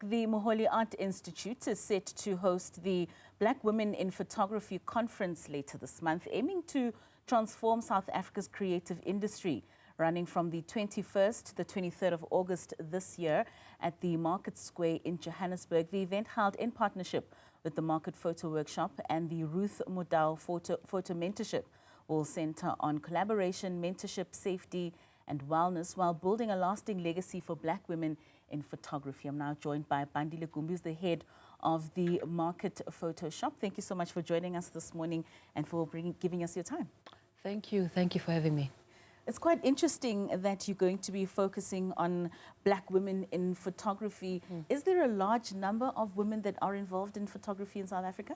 The Muholi Art Institute is set to host the Black Women in Photography conference later this month, aiming to transform South Africa's creative industry. Running from the 21st to the 23rd of August this year at the Market Square in Johannesburg, the event held in partnership with the Market Photo Workshop and the Ruth Motau Photo Mentorship will center on collaboration, mentorship, safety and wellness while building a lasting legacy for Black women in photography. I'm now joined by Bandile Gumbi, who's the head of the Market Photo Shop. Thank you so much for joining us this morning and for giving us your time. Thank you. Thank you for having me. It's quite interesting that you're going to be focusing on Black women in photography. Is there a large number of women that are involved in photography in South Africa?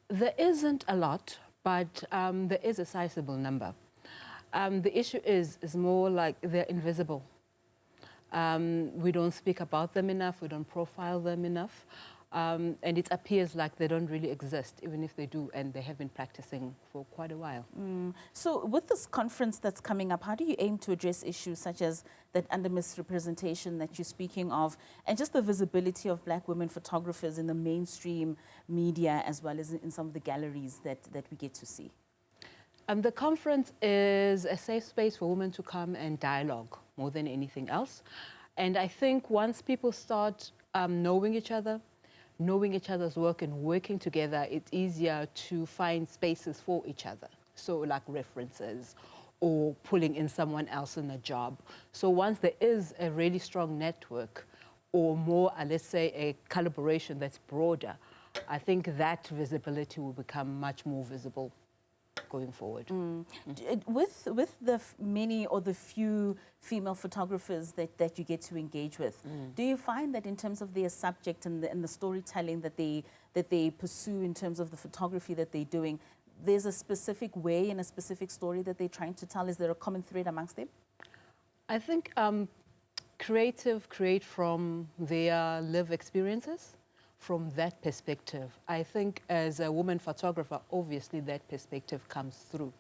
There isn't a lot, but there is a sizable number. The issue is more like they're invisible. We don't speak about them enough, we don't profile them enough, and it appears like they don't really exist, even if they do, and they have been practicing for quite a while. So with this conference that's coming up, how do you aim to address issues such as that under misrepresentation that you're speaking of, and just the visibility of Black women photographers in the mainstream media as well as in some of the galleries that we get to see? The conference is a safe space for women to come and dialogue more than anything else. And I think once people start knowing each other's work and working together, it's easier to find spaces for each other. So like references or pulling in someone else in a job. So once there is a really strong network or more, let's say, a collaboration that's broader, I think that visibility will become much more visible going forward. With the many or the few female photographers that you get to engage with, do you find that in terms of their subject and the storytelling that they pursue in terms of the photography that they're doing, there's a specific way and a specific story that they're trying to tell? Is there a common thread amongst them? I think creative create from their live experiences. From that perspective, I think as a woman photographer, obviously that perspective comes through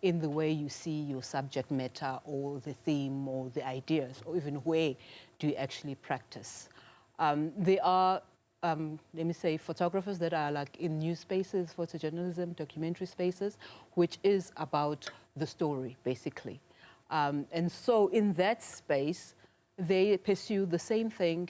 in the way you see your subject matter or the theme or the ideas, or even where do you actually practice. There are, let me say, photographers that are like in news spaces, photojournalism, documentary spaces, which is about the story, basically. And so in that space, they pursue the same thing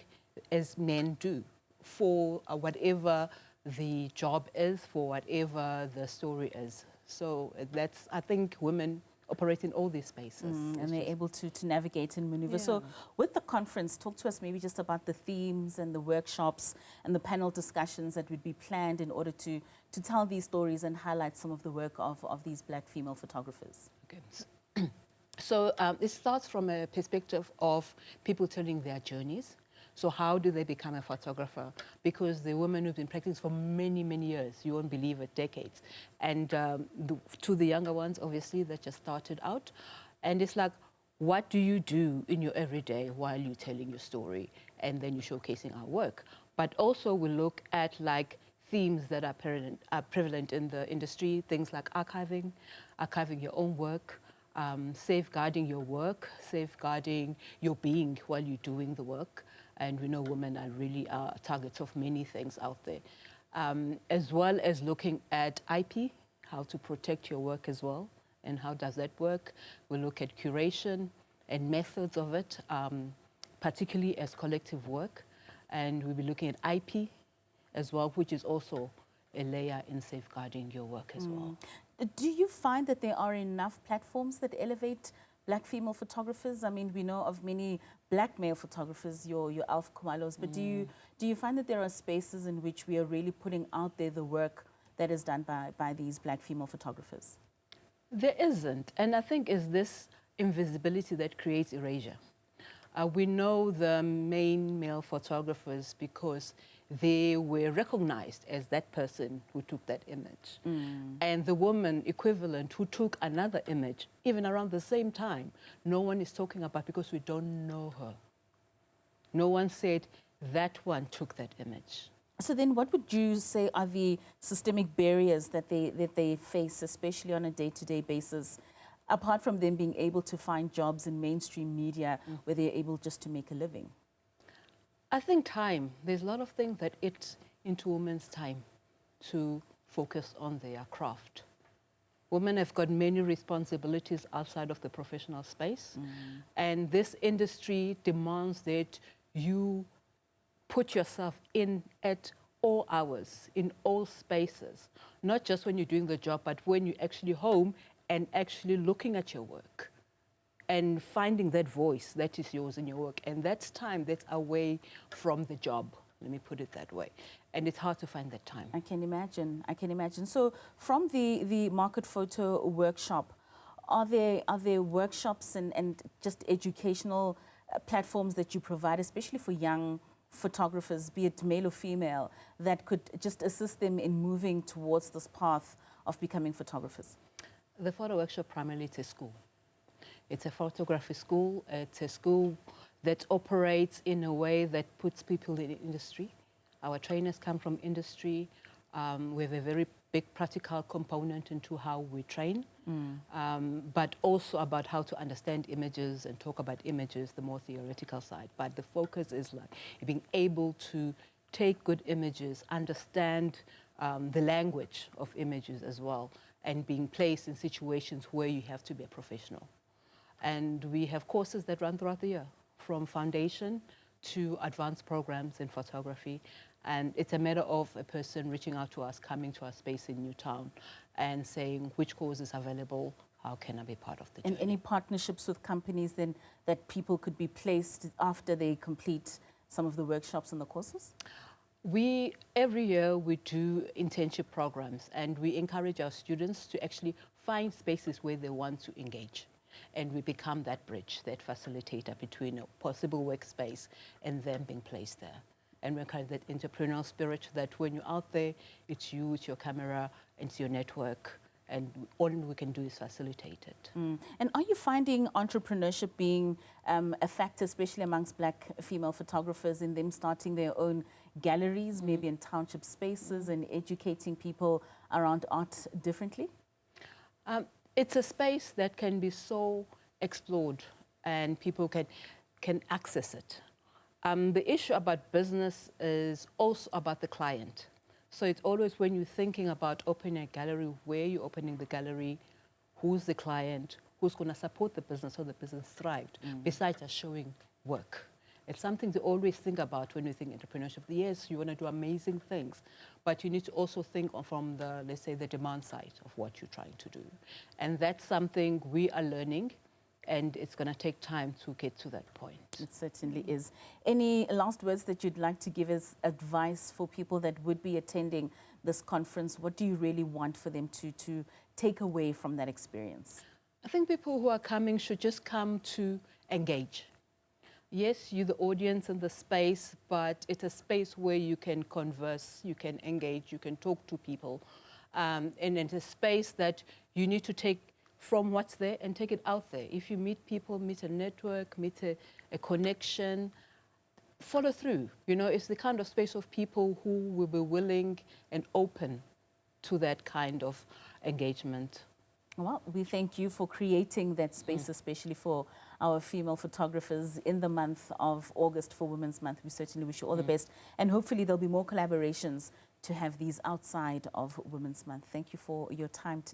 as men do, for whatever the job is, for whatever the story is. So that's, I think women operate in all these spaces. And they're able to navigate and maneuver. Yeah. So with the conference, talk to us maybe just about the themes and the workshops and the panel discussions that would be planned in order to tell these stories and highlight some of the work of these Black female photographers. Okay. So it starts from a perspective of people telling their journeys. So how do they become a photographer? Because the women who've been practicing for many, many years, you won't believe it, decades. And to the younger ones, obviously, that just started out. And it's like, what do you do in your everyday while you're telling your story? And then you're showcasing our work. But also we look at like themes that are prevalent in the industry, things like archiving your own work, safeguarding your work, safeguarding your being while you're doing the work. And we know women are really targets of many things out there. As well as looking at IP, how to protect your work as well, and how does that work. We look at curation and methods of it, particularly as collective work. And we'll be looking at IP as well, which is also a layer in safeguarding your work as well. Do you find that there are enough platforms that elevate Black female photographers? I mean, we know of many Black male photographers, your Alf Kumalos, but do you find that there are spaces in which we are really putting out there the work that is done by these Black female photographers? There isn't, and I think it's this invisibility that creates erasure. We know the main male photographers because they were recognized as that person who took that image. And the woman equivalent who took another image, even around the same time, no one is talking about because we don't know her. No one said that one took that image. So then what would you say are the systemic barriers that they face, especially on a day-to-day basis, apart from them being able to find jobs in mainstream media where they're able just to make a living? I think time. There's a lot of things that eat into women's time to focus on their craft. Women have got many responsibilities outside of the professional space. And this industry demands that you put yourself in at all hours, in all spaces, not just when you're doing the job, but when you're actually home and actually looking at your work and finding that voice that is yours in your work. And that's time that's away from the job. Let me put it that way. And it's hard to find that time. I can imagine. I can imagine. So from the market photo workshop, are there workshops and just educational platforms that you provide, especially for young photographers, be it male or female, that could just assist them in moving towards this path of becoming photographers? The photo workshop primarily is a school. It's a photography school. It's a school that operates in a way that puts people in the industry. Our trainers come from industry. We have a very big practical component into how we train, but also about how to understand images and talk about images, the more theoretical side. But the focus is like being able to take good images, understand the language of images as well, and being placed in situations where you have to be a professional. And we have courses that run throughout the year, from foundation to advanced programs in photography. And it's a matter of a person reaching out to us, coming to our space in Newtown and saying which course is available, how can I be part of the journey. And any partnerships with companies then that people could be placed after they complete some of the workshops and the courses? Every year we do internship programs, and we encourage our students to actually find spaces where they want to engage. And we become that bridge, that facilitator between a possible workspace and them being placed there. And we encourage that entrepreneurial spirit, that when you're out there, it's you, it's your camera, it's your network, and all we can do is facilitate it. And are you finding entrepreneurship being a factor, especially amongst Black female photographers, in them starting their own galleries, maybe in township spaces, and educating people around art differently? It's a space that can be so explored and people can access it. The issue about business is also about the client. So it's always when you're thinking about opening a gallery, where you're opening the gallery, who's the client, who's going to support the business so the business thrived, besides just showing work. It's something to always think about when you think entrepreneurship. Yes, you want to do amazing things, but you need to also think from the, let's say, the demand side of what you're trying to do. And that's something we are learning, and it's going to take time to get to that point. It certainly is. Any last words that you'd like to give as advice for people that would be attending this conference? What do you really want for them to take away from that experience? I think people who are coming should just come to engage. Yes, you're the audience in the space, but it's a space where you can converse, you can engage, you can talk to people. And it's a space that you need to take from what's there and take it out there. If you meet people, meet a network, meet a connection, follow through. You know, it's the kind of space of people who will be willing and open to that kind of engagement. Well, we thank you for creating that space, especially for our female photographers in the month of August for Women's Month. We certainly wish you all the best. And hopefully there'll be more collaborations to have these outside of Women's Month. Thank you for your time today.